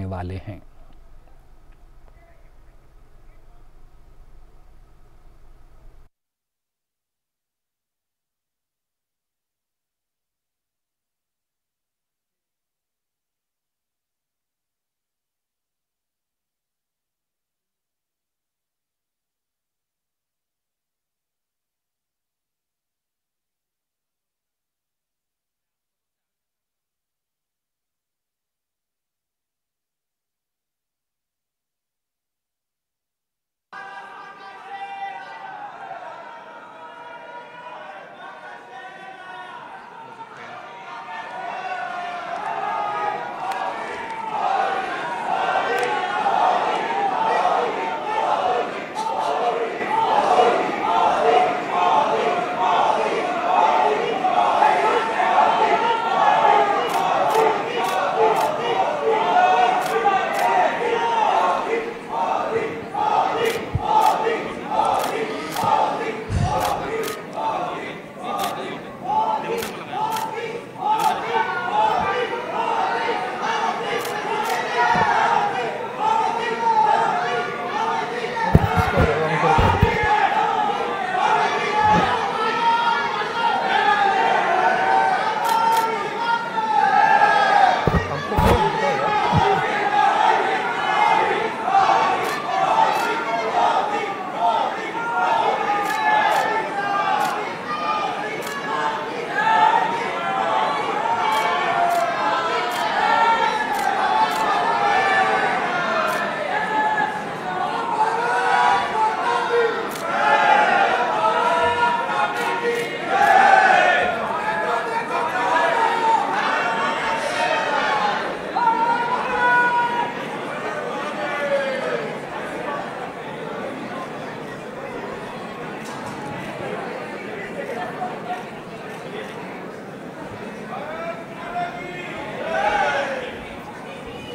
करने वाले हैं।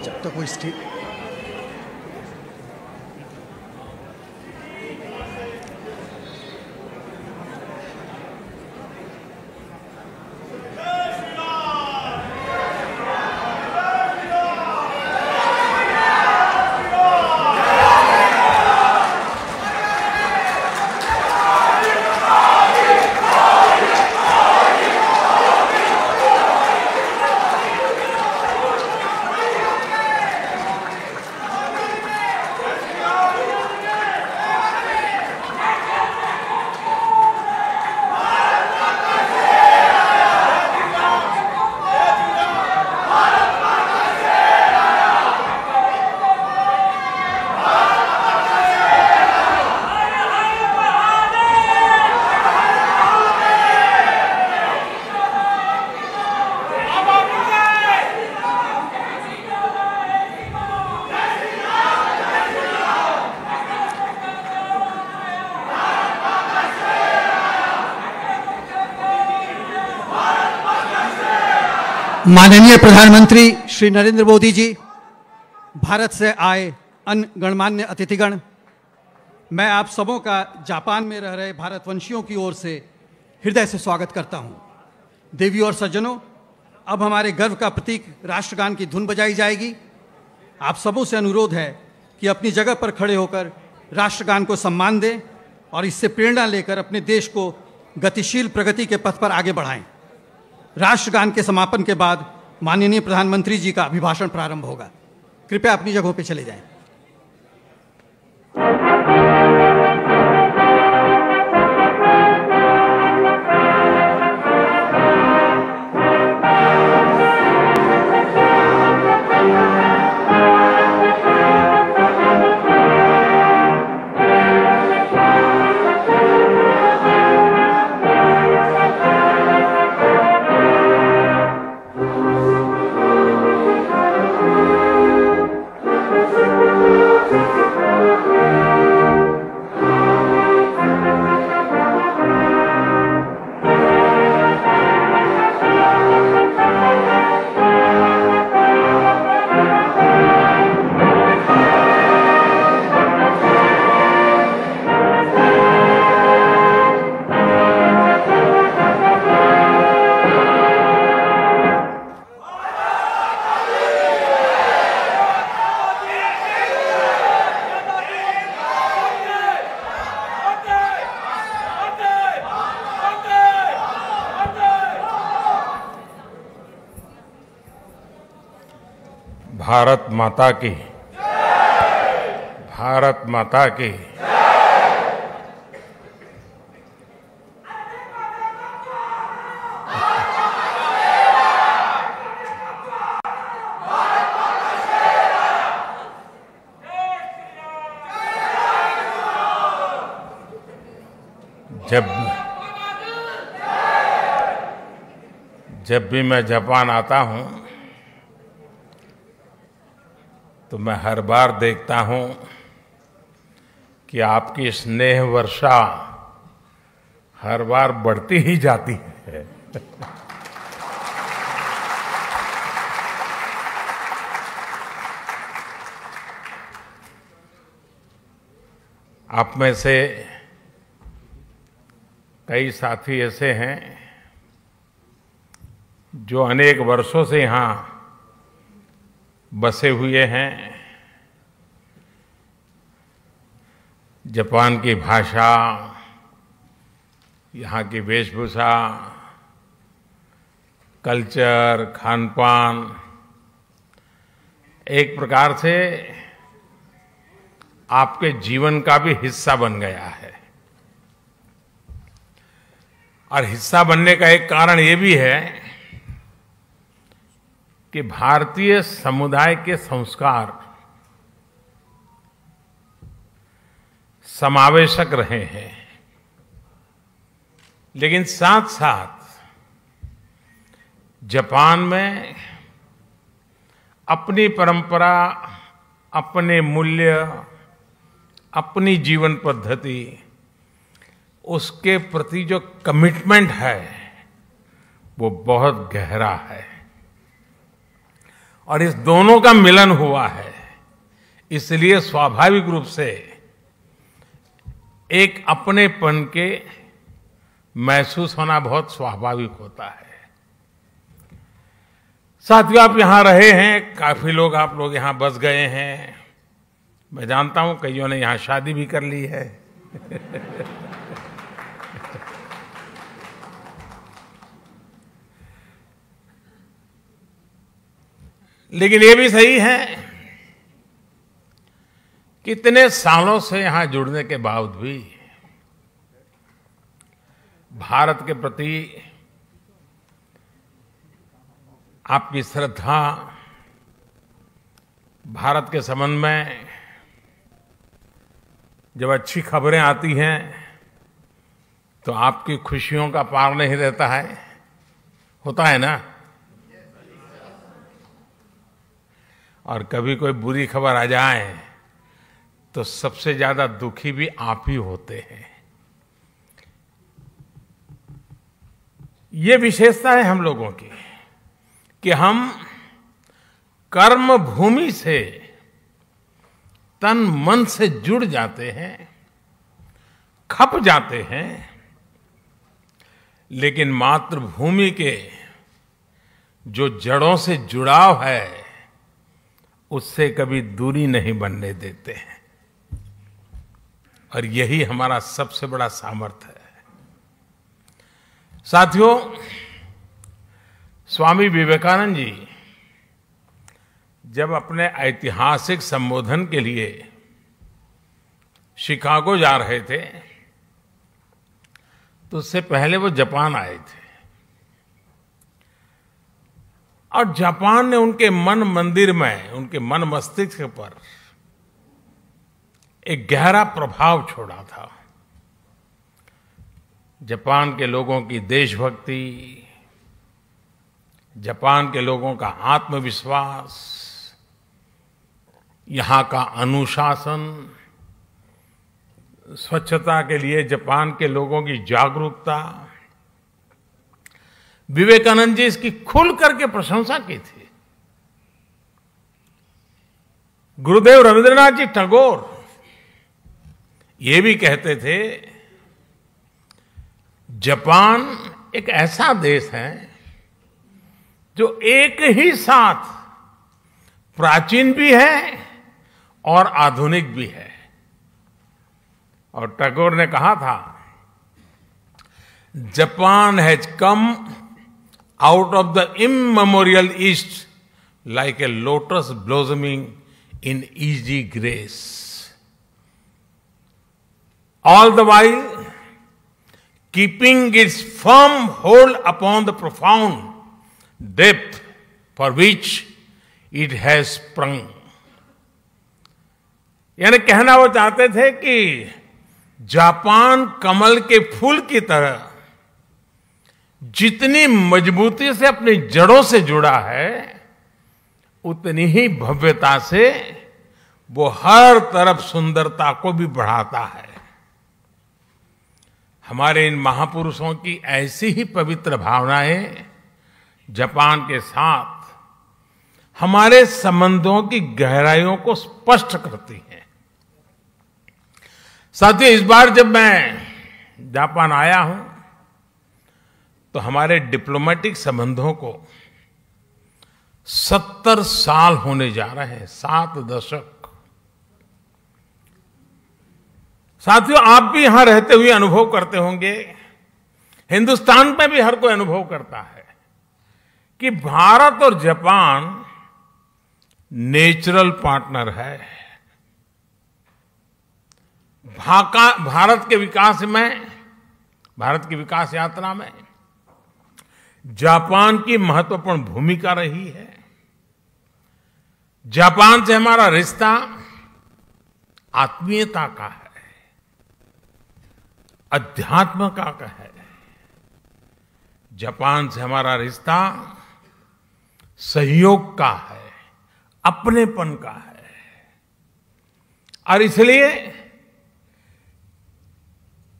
जब तक वो स्टेज माननीय प्रधानमंत्री श्री नरेंद्र मोदी जी, भारत से आए अन्य गणमान्य अतिथिगण, मैं आप सबों का जापान में रह रहे भारतवंशियों की ओर से हृदय से स्वागत करता हूं। देवियों और सज्जनों, अब हमारे गर्व का प्रतीक राष्ट्रगान की धुन बजाई जाएगी। आप सबों से अनुरोध है कि अपनी जगह पर खड़े होकर राष्ट्रगान को सम्मान दें और इससे प्रेरणा लेकर अपने देश को गतिशील प्रगति के पथ पर आगे बढ़ाएं। राष्ट्रगान के समापन के बाद माननीय प्रधानमंत्री जी का अभिभाषण प्रारंभ होगा। कृपया अपनी जगहों पर चले जाएं। भारत माता की, भारत माता की। जब भी मैं जापान आता हूं तो मैं हर बार देखता हूं कि आपकी स्नेह वर्षा हर बार बढ़ती ही जाती है। आप में से कई साथी ऐसे हैं जो अनेक वर्षों से यहाँ बसे हुए हैं। जापान की भाषा, यहाँ की वेशभूषा, कल्चर, खानपान एक प्रकार से आपके जीवन का भी हिस्सा बन गया है। और हिस्सा बनने का एक कारण ये भी है कि भारतीय समुदाय के संस्कार समावेशक रहे हैं, लेकिन साथ साथ जापान में अपनी परंपरा, अपने मूल्य, अपनी जीवन पद्धति, उसके प्रति जो कमिटमेंट है वो बहुत गहरा है। और इस दोनों का मिलन हुआ है, इसलिए स्वाभाविक रूप से एक अपनेपन के महसूस होना बहुत स्वाभाविक होता है। साथियों, आप यहां रहे हैं, काफी लोग आप लोग यहां बस गए हैं। मैं जानता हूं कईयों ने यहां शादी भी कर ली है। लेकिन ये भी सही है कि इतने सालों से यहां जुड़ने के बावजूद भी भारत के प्रति आपकी श्रद्धा, भारत के संबंध में जब अच्छी खबरें आती हैं तो आपकी खुशियों का पार नहीं रहता है, होता है ना। और कभी कोई बुरी खबर आ जाए तो सबसे ज्यादा दुखी भी आप ही होते हैं। ये विशेषता है हम लोगों की कि हम कर्म भूमि से तन मन से जुड़ जाते हैं, खप जाते हैं, लेकिन मातृभूमि के जो जड़ों से जुड़ाव है उससे कभी दूरी नहीं बनने देते हैं। और यही हमारा सबसे बड़ा सामर्थ्य है। साथियों, स्वामी विवेकानंद जी जब अपने ऐतिहासिक संबोधन के लिए शिकागो जा रहे थे तो उससे पहले वो जापान आए थे। और जापान ने उनके मन मंदिर में, उनके मन मस्तिष्क पर एक गहरा प्रभाव छोड़ा था। जापान के लोगों की देशभक्ति, जापान के लोगों का आत्मविश्वास, यहाँ का अनुशासन, स्वच्छता के लिए जापान के लोगों की जागरूकता, विवेकानंद जी इसकी खुल करके प्रशंसा की थी। गुरुदेव रविंद्रनाथ जी टैगोर ये भी कहते थे, जापान एक ऐसा देश है जो एक ही साथ प्राचीन भी है और आधुनिक भी है। और टैगोर ने कहा था, Japan has come out of the immemorial East like a lotus blossoming in easy grace. All the while, keeping its firm hold upon the profound depth for which it has sprung. यानी कहना वो चाहते थे कि Japan कमल के फूल की तरह जितनी मजबूती से अपनी जड़ों से जुड़ा है, उतनी ही भव्यता से वो हर तरफ सुंदरता को भी बढ़ाता है। हमारे इन महापुरुषों की ऐसी ही पवित्र भावनाएं जापान के साथ हमारे संबंधों की गहराइयों को स्पष्ट करती हैं। साथियों, इस बार जब मैं जापान आया हूं तो हमारे डिप्लोमेटिक संबंधों को 70 साल होने जा रहे हैं, 7 दशक। साथियों, आप भी यहां रहते हुए अनुभव करते होंगे, हिंदुस्तान में भी हर कोई अनुभव करता है कि भारत और जापान नेचुरल पार्टनर है। भारत के विकास में, भारत की विकास यात्रा में जापान की महत्वपूर्ण भूमिका रही है। जापान से हमारा रिश्ता आत्मीयता का है, अध्यात्म का है। जापान से हमारा रिश्ता सहयोग का है, अपनेपन का है। और इसलिए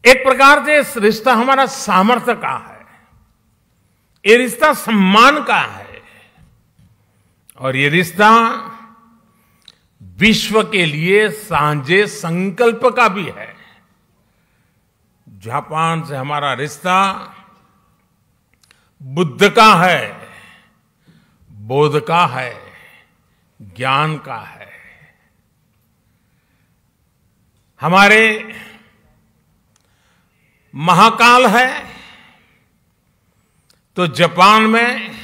एक प्रकार से इस रिश्ता हमारा सामर्थ्य का है, ये रिश्ता सम्मान का है, और ये रिश्ता विश्व के लिए साझे संकल्प का भी है। जापान से हमारा रिश्ता बुद्ध का है, बोध का है, ज्ञान का है। हमारे महाकाल है तो जापान में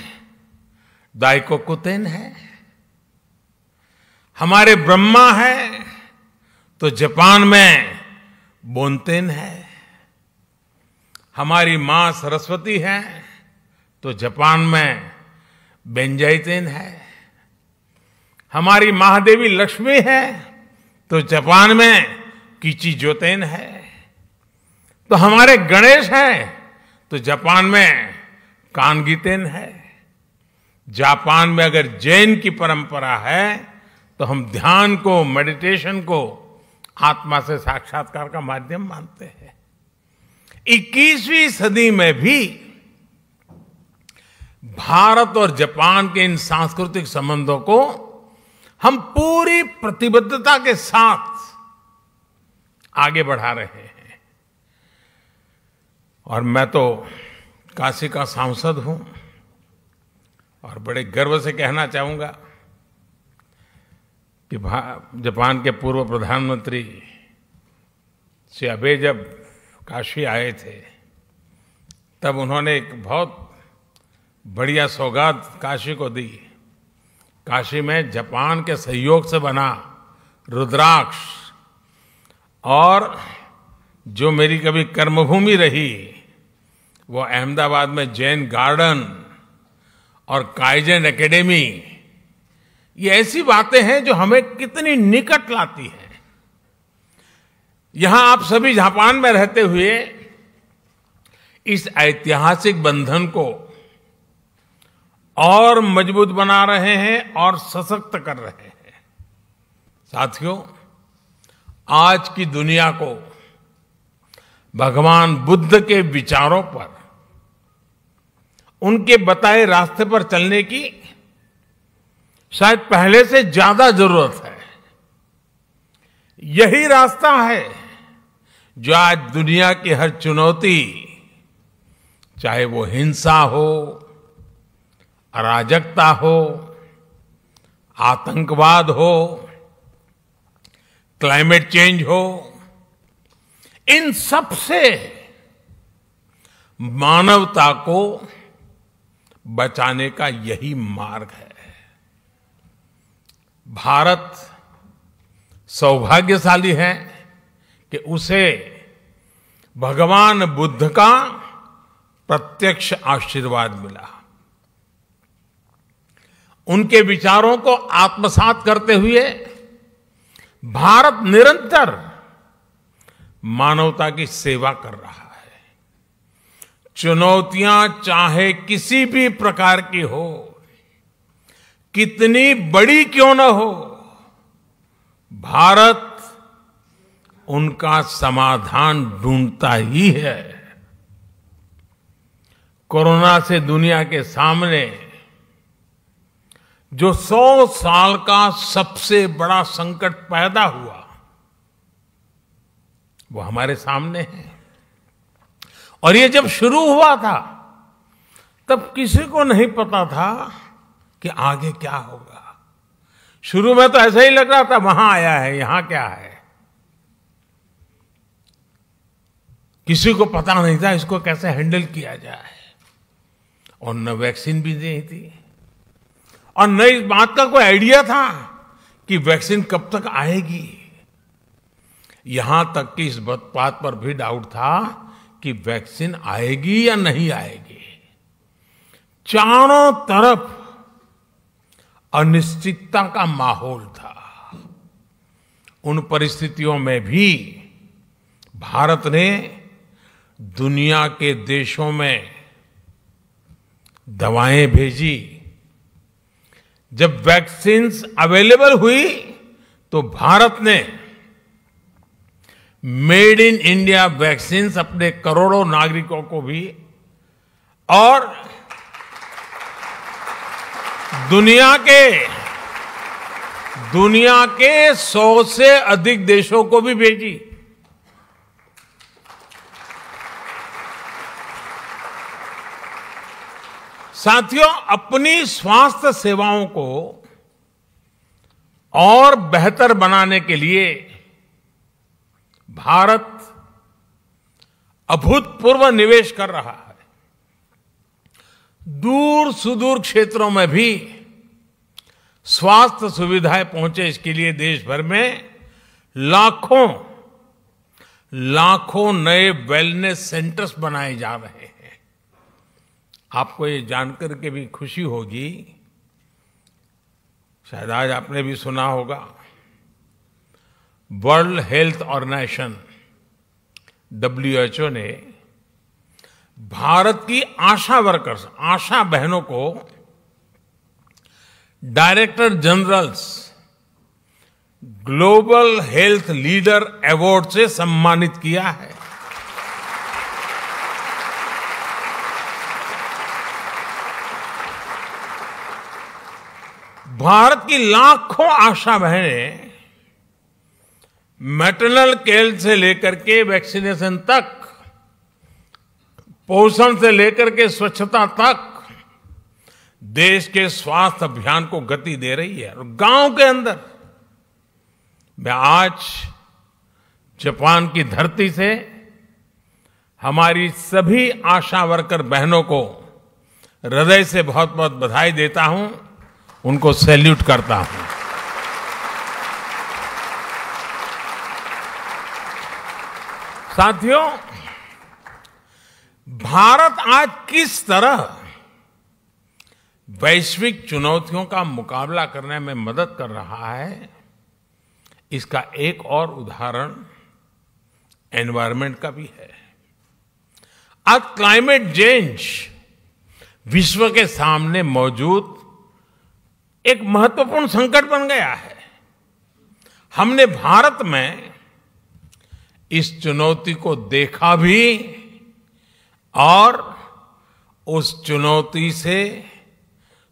दाइकोकुतेन है। हमारे ब्रह्मा है तो जापान में बोनतेन है। हमारी मां सरस्वती है तो जापान में बेंजाइतेन है। हमारी महादेवी लक्ष्मी है तो जापान में किचिजोतेन है। तो हमारे गणेश हैं तो जापान में कानगीतेन है। जापान में अगर जैन की परंपरा है तो हम ध्यान को, मेडिटेशन को आत्मा से साक्षात्कार का माध्यम मानते हैं। 21वीं सदी में भी भारत और जापान के इन सांस्कृतिक संबंधों को हम पूरी प्रतिबद्धता के साथ आगे बढ़ा रहे हैं। और मैं तो काशी का सांसद हूं और बड़े गर्व से कहना चाहूंगा कि जापान के पूर्व प्रधानमंत्री श्री आबे जब काशी आए थे तब उन्होंने एक बहुत बढ़िया सौगात काशी को दी। काशी में जापान के सहयोग से बना रुद्राक्ष, और जो मेरी कभी कर्मभूमि रही वो अहमदाबाद में जैन गार्डन और काइजन एकेडमी, ये ऐसी बातें हैं जो हमें कितनी निकट लाती हैं। यहां आप सभी जापान में रहते हुए इस ऐतिहासिक बंधन को और मजबूत बना रहे हैं और सशक्त कर रहे हैं। साथियों, आज की दुनिया को भगवान बुद्ध के विचारों पर, उनके बताए रास्ते पर चलने की शायद पहले से ज्यादा जरूरत है। यही रास्ता है जो आज दुनिया की हर चुनौती, चाहे वो हिंसा हो, अराजकता हो, आतंकवाद हो, क्लाइमेट चेंज हो, इन सब से मानवता को बचाने का यही मार्ग है। भारत सौभाग्यशाली है कि उसे भगवान बुद्ध का प्रत्यक्ष आशीर्वाद मिला। उनके विचारों को आत्मसात करते हुए भारत निरंतर मानवता की सेवा कर रहा है। चुनौतियां चाहे किसी भी प्रकार की हो, कितनी बड़ी क्यों न हो, भारत उनका समाधान ढूंढता ही है। कोरोना से दुनिया के सामने जो 100 साल का सबसे बड़ा संकट पैदा हुआ, वो हमारे सामने है। और ये जब शुरू हुआ था तब किसी को नहीं पता था कि आगे क्या होगा। शुरू में तो ऐसा ही लग रहा था, वहां आया है, यहां क्या है। किसी को पता नहीं था इसको कैसे हैंडल किया जाए, और न वैक्सीन भी नहीं थी, और न इस बात का कोई आइडिया था कि वैक्सीन कब तक आएगी। यहां तक कि इस बात पर भी डाउट था कि वैक्सीन आएगी या नहीं आएगी। चारों तरफ अनिश्चितता का माहौल था। उन परिस्थितियों में भी भारत ने दुनिया के देशों में दवाएं भेजी। जब वैक्सीन्स अवेलेबल हुई तो भारत ने मेड इन इंडिया वैक्सीन्स अपने करोड़ों नागरिकों को भी और दुनिया के 100 से अधिक देशों को भी भेजी। साथियों, अपनी स्वास्थ्य सेवाओं को और बेहतर बनाने के लिए भारत अभूतपूर्व निवेश कर रहा है। दूर सुदूर क्षेत्रों में भी स्वास्थ्य सुविधाएं पहुंचे, इसके लिए देश भर में लाखों नए वेलनेस सेंटर्स बनाए जा रहे हैं। आपको ये जानकर के भी खुशी होगी, शायद आज आपने भी सुना होगा, वर्ल्ड हेल्थ ऑर्गेनाइजेशन WHO ने भारत की आशा वर्कर्स, आशा बहनों को director generals global health leader award से सम्मानित किया है। भारत की लाखों आशा बहनें मैटरनल केयर से लेकर के वैक्सीनेशन तक, पोषण से लेकर के स्वच्छता तक देश के स्वास्थ्य अभियान को गति दे रही है। और गांव के अंदर मैं आज जापान की धरती से हमारी सभी आशा वर्कर बहनों को हृदय से बहुत बहुत बधाई देता हूं, उनको सैल्यूट करता हूं। साथियों, भारत आज किस तरह वैश्विक चुनौतियों का मुकाबला करने में मदद कर रहा है, इसका एक और उदाहरण एनवायरनमेंट का भी है। आज क्लाइमेट चेंज विश्व के सामने मौजूद एक महत्वपूर्ण संकट बन गया है। हमने भारत में इस चुनौती को देखा भी और उस चुनौती से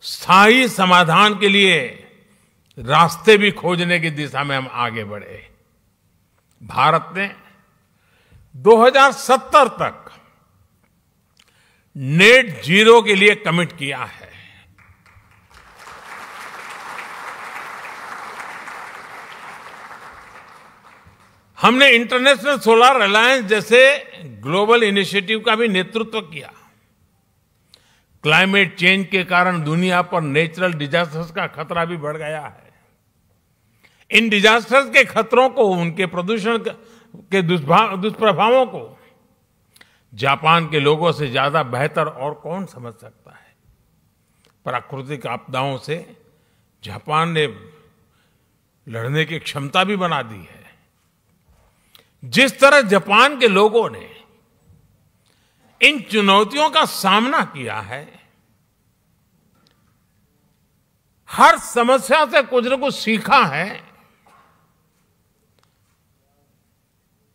स्थायी समाधान के लिए रास्ते भी खोजने की दिशा में हम आगे बढ़े। भारत ने 2070 तक नेट जीरो के लिए कमिट किया है। हमने इंटरनेशनल सोलर अलायंस जैसे ग्लोबल इनिशिएटिव का भी नेतृत्व किया। क्लाइमेट चेंज के कारण दुनिया पर नेचुरल डिजास्टर्स का खतरा भी बढ़ गया है। इन डिजास्टर्स के खतरों को, उनके प्रदूषण के दुष्प्रभावों को जापान के लोगों से ज्यादा बेहतर और कौन समझ सकता है। प्राकृतिक आपदाओं से जापान ने लड़ने की क्षमता भी बना दी है। जिस तरह जापान के लोगों ने इन चुनौतियों का सामना किया है, हर समस्या से कुछ न कुछ सीखा है,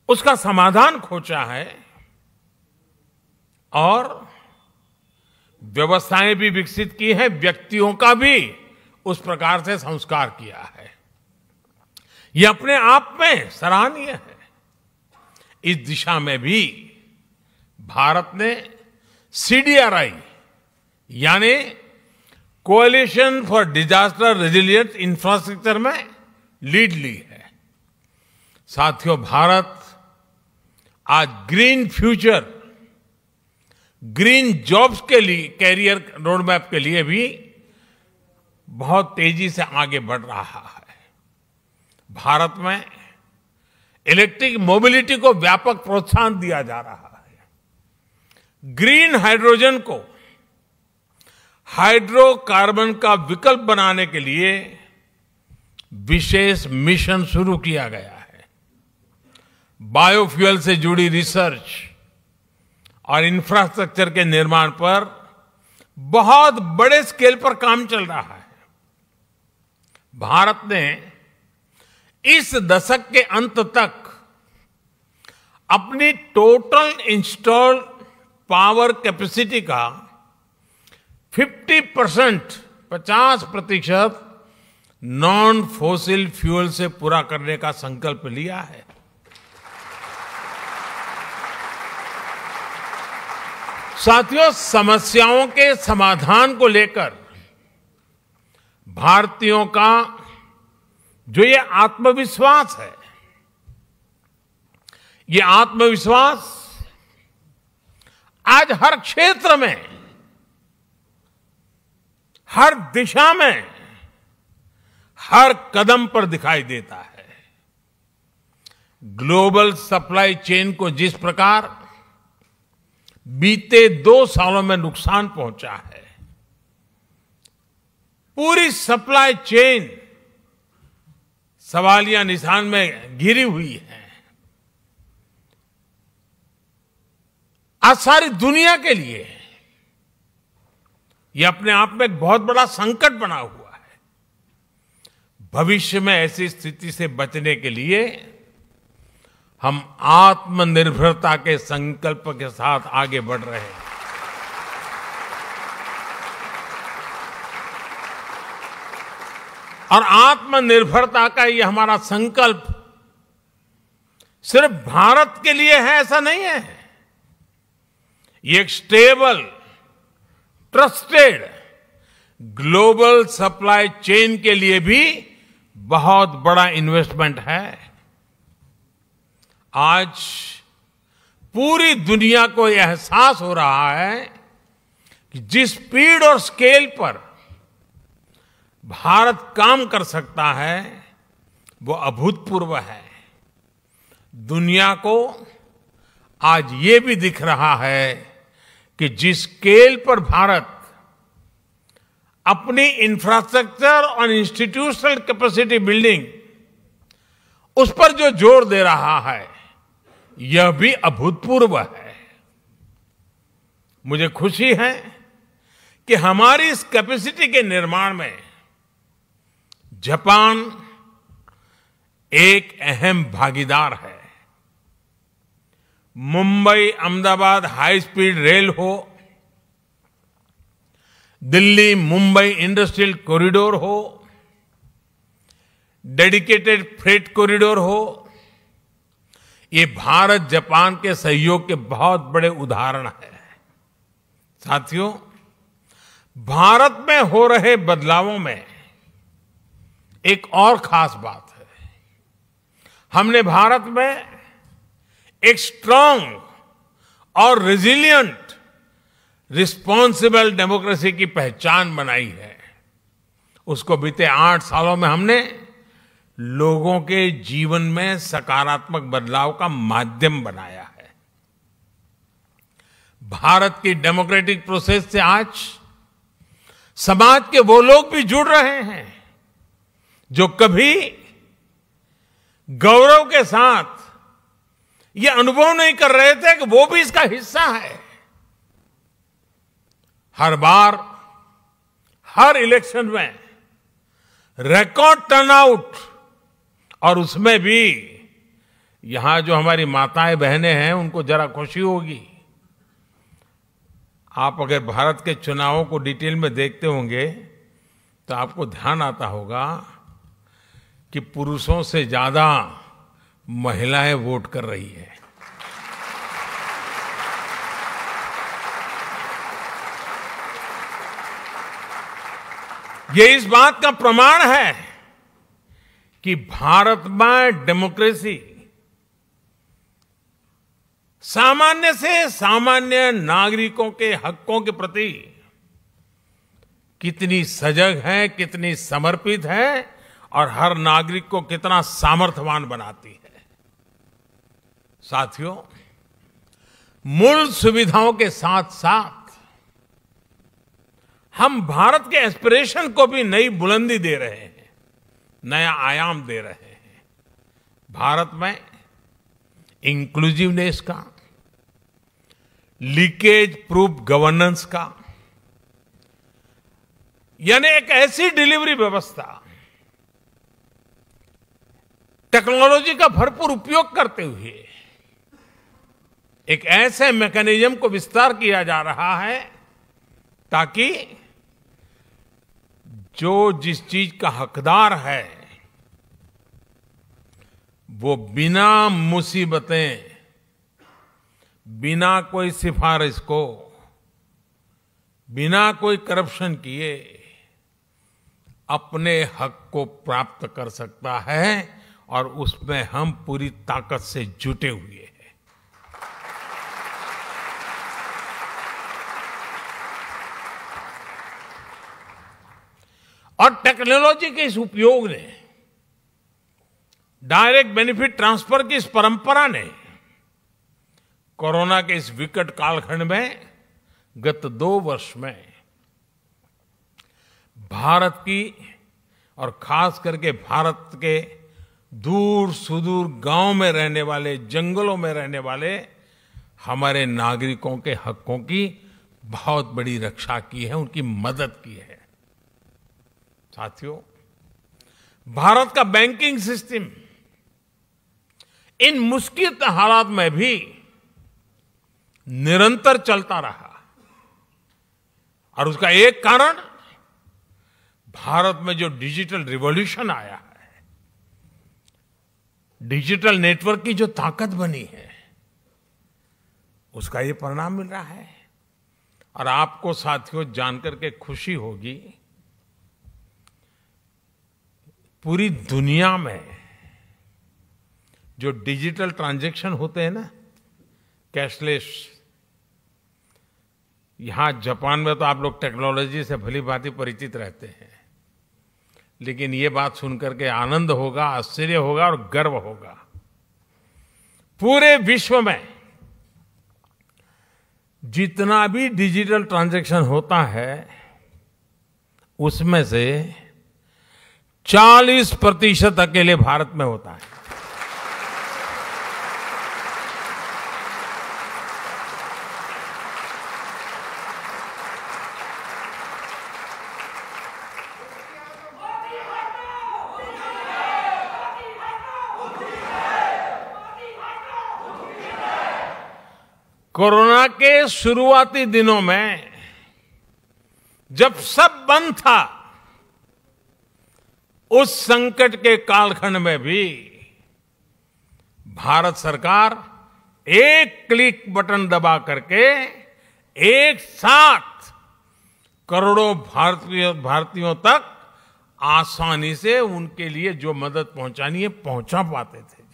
उसका समाधान खोजा है और व्यवस्थाएं भी विकसित की है, व्यक्तियों का भी उस प्रकार से संस्कार किया है। यह अपने आप में सराहनीय है। इस दिशा में भी भारत ने CDRI यानी coalition for disaster resilient infrastructure में लीड ली है। साथियों, भारत आज ग्रीन फ्यूचर, ग्रीन जॉब्स के लिए, कैरियर रोडमैप के लिए भी बहुत तेजी से आगे बढ़ रहा है। भारत में इलेक्ट्रिक मोबिलिटी को व्यापक प्रोत्साहन दिया जा रहा है। ग्रीन हाइड्रोजन को हाइड्रोकार्बन का विकल्प बनाने के लिए विशेष मिशन शुरू किया गया है। बायोफ्यूल से जुड़ी रिसर्च और इंफ्रास्ट्रक्चर के निर्माण पर बहुत बड़े स्केल पर काम चल रहा है। भारत ने इस दशक के अंत तक अपनी टोटल इंस्टॉल्ड पावर कैपेसिटी का 50% नॉन फॉसिल फ्यूल से पूरा करने का संकल्प लिया है। साथियों, समस्याओं के समाधान को लेकर भारतीयों का जो ये आत्मविश्वास है, ये आत्मविश्वास आज हर क्षेत्र में, हर दिशा में, हर कदम पर दिखाई देता है। ग्लोबल सप्लाई चेन को जिस प्रकार बीते 2 सालों में नुकसान पहुंचा है, पूरी सप्लाई चेन सवालिया निशान में घिरी हुई है। आज सारी दुनिया के लिए यह अपने आप में एक बहुत बड़ा संकट बना हुआ है। भविष्य में ऐसी स्थिति से बचने के लिए हम आत्मनिर्भरता के संकल्प के साथ आगे बढ़ रहे हैं। और आत्मनिर्भरता का ये हमारा संकल्प सिर्फ भारत के लिए है ऐसा नहीं है। ये एक stable, trusted global supply chain के लिए भी बहुत बड़ा इन्वेस्टमेंट है। आज पूरी दुनिया को यह एहसास हो रहा है कि जिस स्पीड और स्केल पर भारत काम कर सकता है वो अभूतपूर्व है। दुनिया को आज ये भी दिख रहा है कि जिस स्केल पर भारत अपनी इंफ्रास्ट्रक्चर और इंस्टीट्यूशनल कैपेसिटी बिल्डिंग उस पर जो जोर दे रहा है यह भी अभूतपूर्व है। मुझे खुशी है कि हमारी इस कैपेसिटी के निर्माण में जापान एक अहम भागीदार है। Mumbai Ahmedabad high speed rail हो, दिल्ली मुंबई इंडस्ट्रियल कॉरिडोर हो, डेडिकेटेड फ्रेट कॉरिडोर हो, ये भारत जापान के सहयोग के बहुत बड़े उदाहरण हैं। साथियों, भारत में हो रहे बदलावों में एक और खास बात है। हमने भारत में एक स्ट्रांग और रेजिलिएंट रिस्पॉन्सिबल डेमोक्रेसी की पहचान बनाई है। उसको बीते 8 सालों में हमने लोगों के जीवन में सकारात्मक बदलाव का माध्यम बनाया है। भारत की डेमोक्रेटिक प्रोसेस से आज समाज के वो लोग भी जुड़ रहे हैं जो कभी गौरव के साथ ये अनुभव नहीं कर रहे थे कि वो भी इसका हिस्सा है। हर बार हर इलेक्शन में रिकॉर्ड टर्नआउट, और उसमें भी यहां जो हमारी माताएं बहनें हैं उनको जरा खुशी होगी। आप अगर भारत के चुनावों को डिटेल में देखते होंगे तो आपको ध्यान आता होगा कि पुरुषों से ज्यादा महिलाएं वोट कर रही है। ये इस बात का प्रमाण है कि भारत में डेमोक्रेसी सामान्य से सामान्य नागरिकों के हकों के प्रति कितनी सजग है, कितनी समर्पित है और हर नागरिक को कितना सामर्थ्यवान बनाती है। साथियों, मूल सुविधाओं के साथ साथ हम भारत के एस्पिरेशन को भी नई बुलंदी दे रहे हैं, नया आयाम दे रहे हैं। भारत में इंक्लूसिवनेस का, लीकेज प्रूफ गवर्नेंस का, यानी एक ऐसी डिलीवरी व्यवस्था, टेक्नोलॉजी का भरपूर उपयोग करते हुए एक ऐसे मैकेनिज्म को विस्तार किया जा रहा है ताकि जो जिस चीज का हकदार है वो बिना मुसीबतें, बिना कोई सिफारिश को, बिना कोई करप्शन किए अपने हक को प्राप्त कर सकता है, और उसमें हम पूरी ताकत से जुटे हुए हैं। और टेक्नोलॉजी के इस उपयोग ने, डायरेक्ट बेनिफिट ट्रांसफर की इस परंपरा ने कोरोना के इस विकट कालखंड में गत 2 वर्ष में भारत की और खास करके भारत के दूर सुदूर गांव में रहने वाले, जंगलों में रहने वाले हमारे नागरिकों के हकों की बहुत बड़ी रक्षा की है, उनकी मदद की है। साथियों, भारत का बैंकिंग सिस्टम इन मुश्किल हालात में भी निरंतर चलता रहा, और उसका एक कारण भारत में जो डिजिटल रिवॉल्यूशन आया है, डिजिटल नेटवर्क की जो ताकत बनी है, उसका ये परिणाम मिल रहा है। और आपको साथियों जानकर के खुशी होगी, पूरी दुनिया में जो डिजिटल ट्रांजैक्शन होते हैं ना, कैशलेस, यहां जापान में तो आप लोग टेक्नोलॉजी से भली भांति परिचित रहते हैं, लेकिन ये बात सुनकर के आनंद होगा, आश्चर्य होगा और गर्व होगा। पूरे विश्व में जितना भी डिजिटल ट्रांजैक्शन होता है उसमें से 40% अकेले भारत में होता है। कोरोना के शुरुआती दिनों में जब सब बंद था, उस संकट के कालखंड में भी भारत सरकार एक क्लिक बटन दबा करके एक साथ करोड़ों भारतीयों तक आसानी से उनके लिए जो मदद पहुंचानी है पहुंचा पाते थे।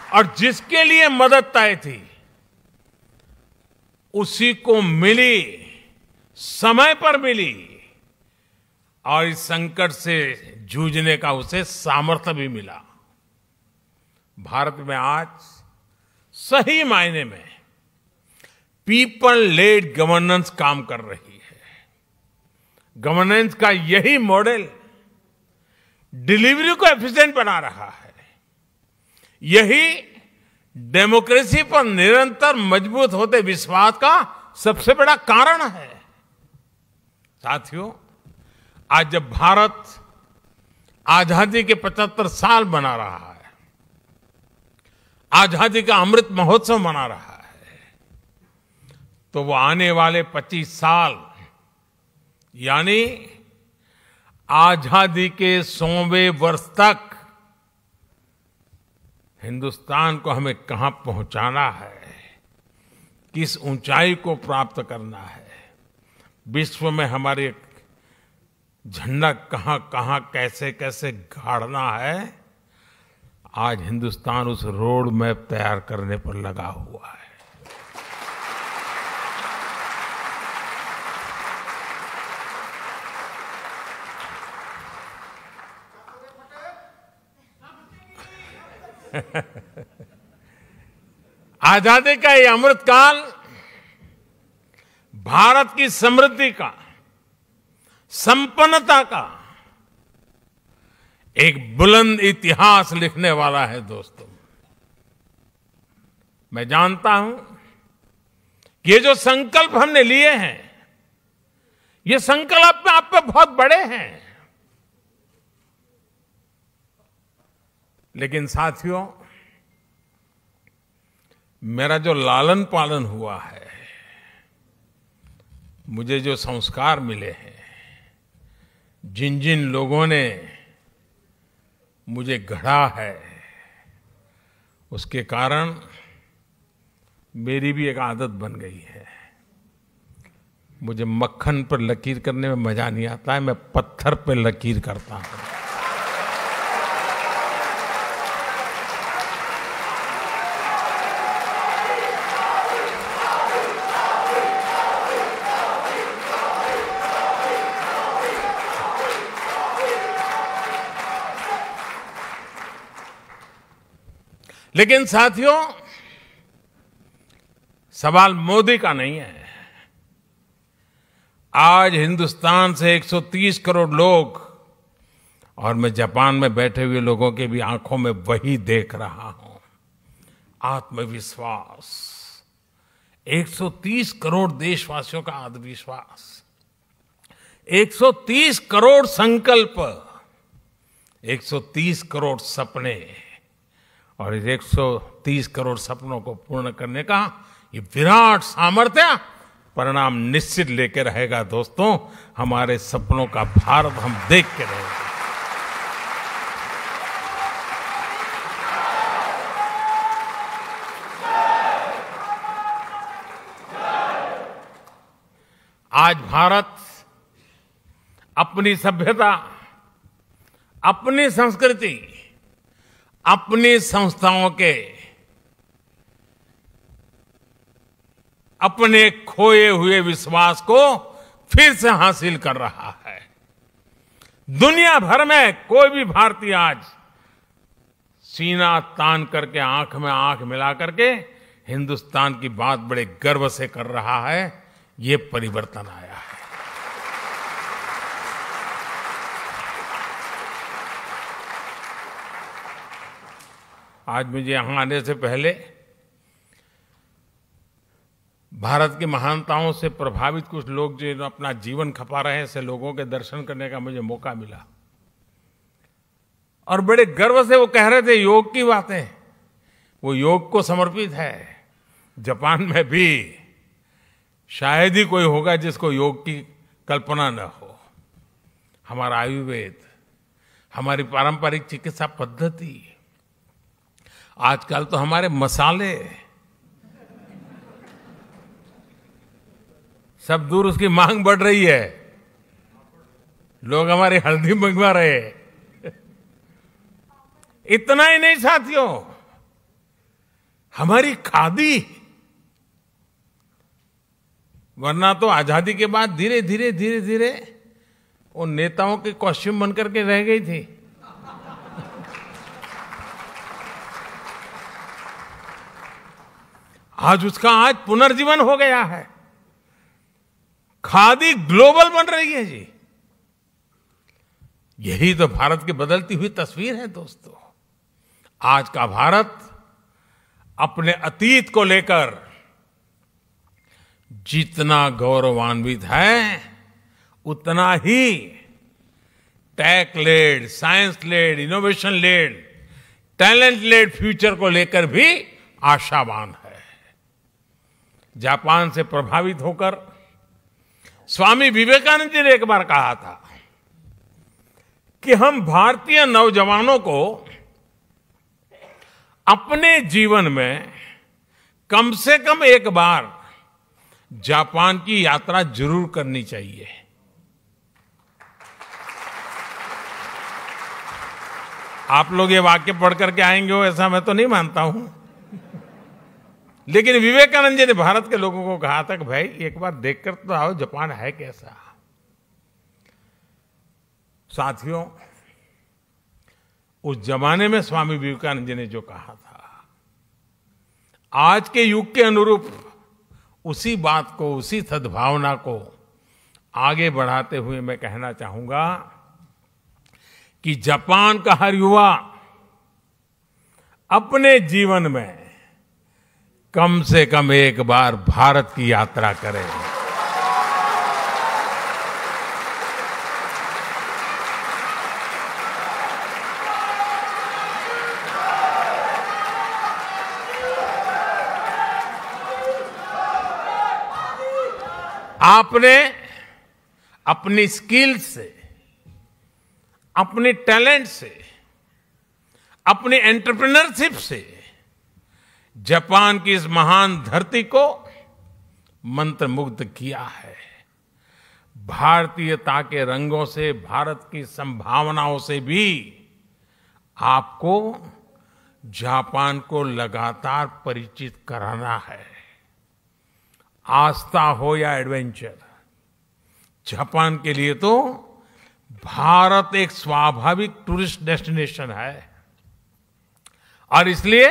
और जिसके लिए मदद तय थी उसी को मिली समय पर मिली और इस संकट से जूझने का उसे सामर्थ्य भी मिला। भारत में आज सही मायने में पीपल लेड गवर्नेंस काम कर रही है। गवर्नेंस का यही मॉडल डिलीवरी को एफिशिएंट बना रहा है। यही डेमोक्रेसी पर निरंतर मजबूत होते विश्वास का सबसे बड़ा कारण है। साथियों, आज जब भारत आजादी के 75 साल मना रहा है, आजादी का अमृत महोत्सव मना रहा है, तो वो आने वाले 25 साल यानी आजादी के 100वें वर्ष तक हिंदुस्तान को हमें कहां पहुंचाना है, किस ऊंचाई को प्राप्त करना है, विश्व में हमारे झंडा कहां कहां कैसे कैसे गाड़ना है, आज हिंदुस्तान उस रोड मैप तैयार करने पर लगा हुआ है। आजादी का ये अमृतकाल भारत की समृद्धि का, संपन्नता का एक बुलंद इतिहास लिखने वाला है। दोस्तों, मैं जानता हूं कि ये जो संकल्प हमने लिए हैं, ये संकल्प आप पे बहुत बड़े हैं, लेकिन साथियों, मेरा जो लालन पालन हुआ है, मुझे जो संस्कार मिले हैं, जिन जिन लोगों ने मुझे गढ़ा है, उसके कारण मेरी भी एक आदत बन गई है। मुझे मक्खन पर लकीर करने में मजा नहीं आता है, मैं पत्थर पर लकीर करता हूं। लेकिन साथियों, सवाल मोदी का नहीं है। आज हिंदुस्तान से 130 करोड़ लोग, और मैं जापान में बैठे हुए लोगों के भी आंखों में वही देख रहा हूं, आत्मविश्वास। 130 करोड़ देशवासियों का आत्मविश्वास, 130 करोड़ संकल्प, 130 करोड़ सपने, और इस 130 करोड़ सपनों को पूर्ण करने का ये विराट सामर्थ्य परिणाम निश्चित लेके रहेगा। दोस्तों, हमारे सपनों का भारत हम देख के रहेंगे। आज भारत अपनी सभ्यता, अपनी संस्कृति, अपनी संस्थाओं के, अपने खोए हुए विश्वास को फिर से हासिल कर रहा है। दुनिया भर में कोई भी भारतीय आज सीना तान करके, आंख में आंख मिला करके हिंदुस्तान की बात बड़े गर्व से कर रहा है। ये परिवर्तन आया है। आज मुझे यहां आने से पहले भारत की महानताओं से प्रभावित कुछ लोग जो अपना जीवन खपा रहे हैं, ऐसे लोगों के दर्शन करने का मुझे मौका मिला, और बड़े गर्व से वो कह रहे थे योग की बातें, वो योग को समर्पित है। जापान में भी शायद ही कोई होगा जिसको योग की कल्पना न हो। हमारा आयुर्वेद, हमारी पारंपरिक चिकित्सा पद्धति, आजकल तो हमारे मसाले सब दूर, उसकी मांग बढ़ रही है। लोग हमारी हल्दी मंगवा रहे हैं। इतना ही नहीं साथियों, हमारी खादी, वरना तो आजादी के बाद धीरे धीरे धीरे धीरे वो नेताओं के कॉस्ट्यूम बनकर के रह गई थी। आज पुनर्जीवन हो गया है। खादी ग्लोबल बन रही है जी। यही तो भारत की बदलती हुई तस्वीर है दोस्तों। आज का भारत अपने अतीत को लेकर जितना गौरवान्वित है, उतना ही tech led, science led, innovation led, talent led future को लेकर भी आशावान है। जापान से प्रभावित होकर स्वामी विवेकानंद जी ने एक बार कहा था कि हम भारतीय नौजवानों को अपने जीवन में कम से कम एक बार जापान की यात्रा जरूर करनी चाहिए। आप लोग ये वाक्य पढ़ करके आएंगे हो ऐसा मैं तो नहीं मानता हूं, लेकिन विवेकानंद जी ने भारत के लोगों को कहा था कि भाई एक बार देखकर तो आओ जापान है कैसा। साथियों, उस जमाने में स्वामी विवेकानंद जी ने जो कहा था, आज के युग के अनुरूप उसी बात को, उसी सद्भावना को आगे बढ़ाते हुए मैं कहना चाहूंगा कि जापान का हर युवा अपने जीवन में कम से कम एक बार भारत की यात्रा करे। आपने अपनी स्किल से, अपने टैलेंट से, अपनी एंटरप्रेन्योरशिप से जापान की इस महान धरती को मंत्रमुग्ध किया है। भारतीयता के रंगों से, भारत की संभावनाओं से भी आपको जापान को लगातार परिचित कराना है। आस्था हो या एडवेंचर, जापान के लिए तो भारत एक स्वाभाविक टूरिस्ट डेस्टिनेशन है। और इसलिए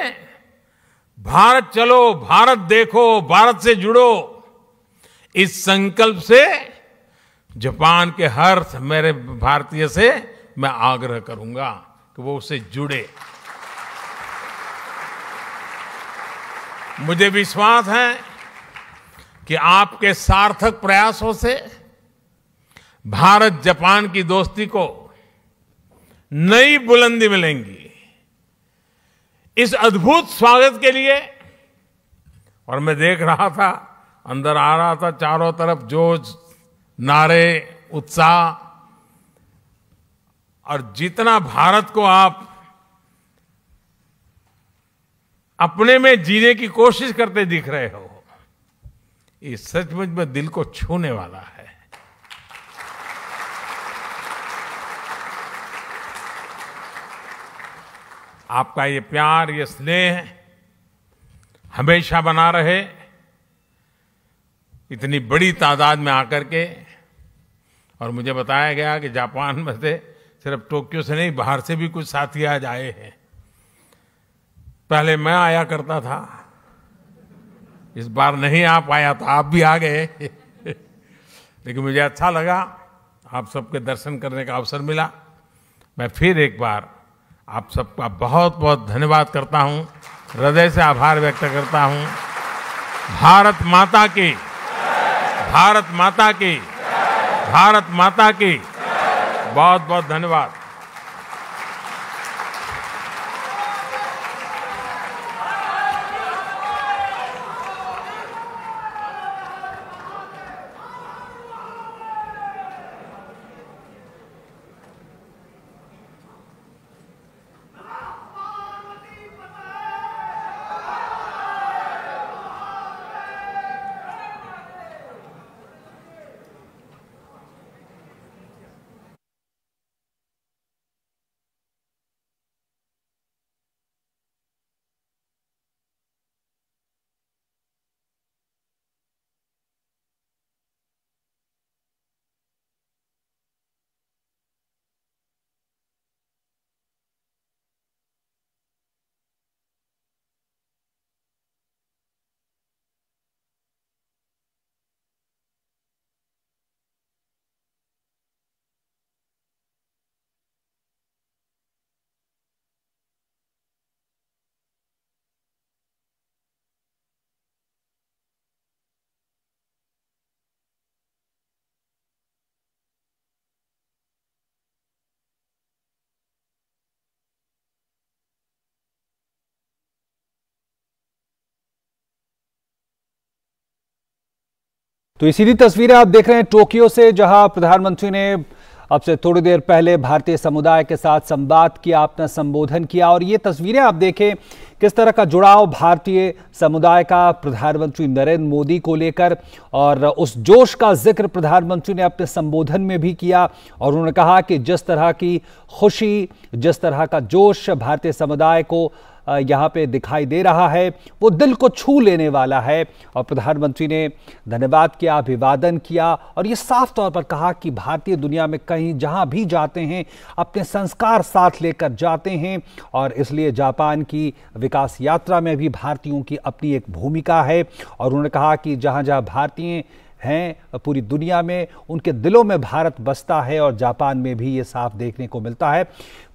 भारत चलो, भारत देखो, भारत से जुड़ो, इस संकल्प से जापान के हर मेरे भारतीय से मैं आग्रह करूंगा कि वो उससे जुड़े। मुझे विश्वास है कि आपके सार्थक प्रयासों से भारत जापान की दोस्ती को नई बुलंदी मिलेंगी। इस अद्भुत स्वागत के लिए, और मैं देख रहा था, अंदर आ रहा था, चारों तरफ जोश, नारे, उत्साह, और जितना भारत को आप अपने में जीने की कोशिश करते दिख रहे हो, ये सचमुच में दिल को छूने वाला है। आपका ये प्यार, ये स्नेह हमेशा बना रहे। इतनी बड़ी तादाद में आकर के, और मुझे बताया गया कि जापान में से सिर्फ टोक्यो से नहीं, बाहर से भी कुछ साथी आज आए हैं। पहले मैं आया करता था, इस बार नहीं आ पाया तो आप भी आ गए। लेकिन मुझे अच्छा लगा, आप सबके दर्शन करने का अवसर मिला। मैं फिर एक बार आप सबका बहुत बहुत धन्यवाद करता हूं, हृदय से आभार व्यक्त करता हूं। भारत माता की, भारत माता की, भारत माता की, बहुत बहुत धन्यवाद। तो ये सीधी तस्वीरें आप देख रहे हैं टोक्यो से, जहां प्रधानमंत्री ने अब से थोड़ी देर पहले भारतीय समुदाय के साथ संवाद किया, अपना संबोधन किया। और ये तस्वीरें आप देखें किस तरह का जुड़ाव भारतीय समुदाय का प्रधानमंत्री नरेंद्र मोदी को लेकर, और उस जोश का जिक्र प्रधानमंत्री ने अपने संबोधन में भी किया। और उन्होंने कहा कि जिस तरह की खुशी, जिस तरह का जोश भारतीय समुदाय को यहाँ पे दिखाई दे रहा है वो दिल को छू लेने वाला है। और प्रधानमंत्री ने धन्यवाद किया, अभिवादन किया और ये साफ तौर पर कहा कि भारतीय दुनिया में कहीं जहाँ भी जाते हैं अपने संस्कार साथ लेकर जाते हैं, और इसलिए जापान की विकास यात्रा में भी भारतीयों की अपनी एक भूमिका है। और उन्होंने कहा कि जहाँ जहाँ भारतीय हैं पूरी दुनिया में, उनके दिलों में भारत बसता है, और जापान में भी ये साफ देखने को मिलता है।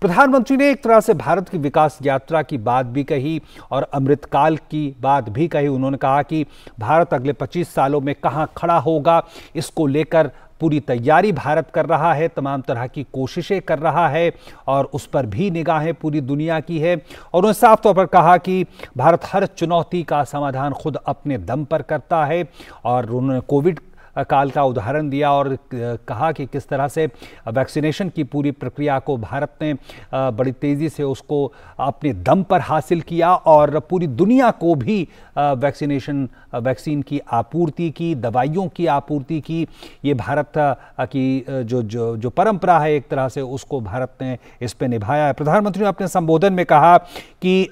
प्रधानमंत्री ने एक तरह से भारत की विकास यात्रा की बात भी कही और अमृतकाल की बात भी कही। उन्होंने कहा कि भारत अगले 25 सालों में कहाँ खड़ा होगा, इसको लेकर पूरी तैयारी भारत कर रहा है, तमाम तरह की कोशिशें कर रहा है, और उस पर भी निगाहें पूरी दुनिया की है। और उन्होंने साफ तौर पर कहा कि भारत हर चुनौती का समाधान खुद अपने दम पर करता है। और उन्होंने कोविड काल का उदाहरण दिया और कहा कि किस तरह से वैक्सीनेशन की पूरी प्रक्रिया को भारत ने बड़ी तेज़ी से उसको अपने दम पर हासिल किया, और पूरी दुनिया को भी वैक्सीन की आपूर्ति की, दवाइयों की आपूर्ति की। ये भारत की जो परंपरा है एक तरह से, उसको भारत ने इस पे निभाया है। प्रधानमंत्री ने अपने संबोधन में कहा कि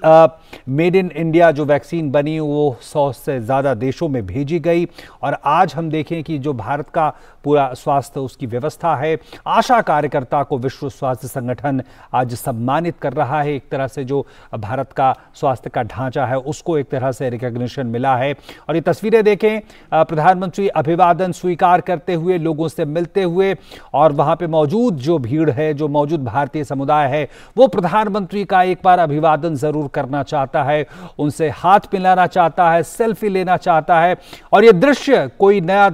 मेड इन इंडिया जो वैक्सीन बनी वो 100 से ज़्यादा देशों में भेजी गई, और आज हम देखें कि जो भारत का पूरा स्वास्थ्य उसकी व्यवस्था है, आशा कार्यकर्ता को विश्व स्वास्थ्य संगठन आज सम्मानित कर रहा है। एक तरह से जो भारत का स्वास्थ्य का ढांचा है उसको एक तरह से रिकॉग्निशन मिला है। और ये तस्वीरें देखें, प्रधानमंत्री अभिवादन स्वीकार करते हुए, लोगों से मिलते हुए, और वहां पे मौजूद जो भीड़ है, जो मौजूद भारतीय समुदाय है, वो प्रधानमंत्री का एक बार अभिवादन जरूर करना चाहता है, उनसे हाथ मिलाना चाहता है, सेल्फी लेना चाहता है। और ये दृश्य कोई नया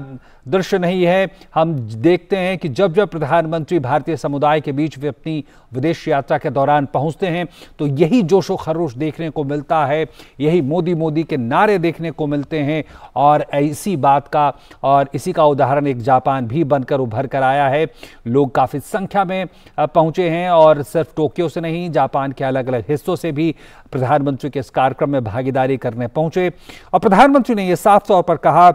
दृश्य नहीं है। हम देखते हैं कि जब जब प्रधानमंत्री भारतीय समुदाय के बीच वे अपनी विदेश यात्रा के दौरान पहुंचते हैं तो यही जोशो खरोश देखने को मिलता है, यही मोदी मोदी के नारे देखने को मिलते हैं। और इसी बात का और इसी का उदाहरण एक जापान भी बनकर उभर कर आया है। लोग काफ़ी संख्या में पहुंचे हैं, और सिर्फ टोक्यो से नहीं, जापान के अलग अलग हिस्सों से भी प्रधानमंत्री के इस कार्यक्रम में भागीदारी करने पहुंचे। और प्रधानमंत्री ने यह साफ तौर पर कहा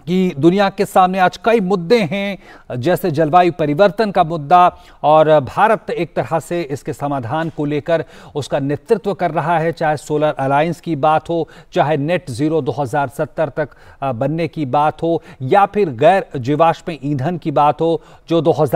कि दुनिया के सामने आज कई मुद्दे हैं, जैसे जलवायु परिवर्तन का मुद्दा, और भारत एक तरह से इसके समाधान को लेकर उसका नेतृत्व कर रहा है, चाहे सोलर अलायंस की बात हो, चाहे नेट जीरो 2070 तक बनने की बात हो, या फिर गैर जीवाश्म ईंधन की बात हो जो 2000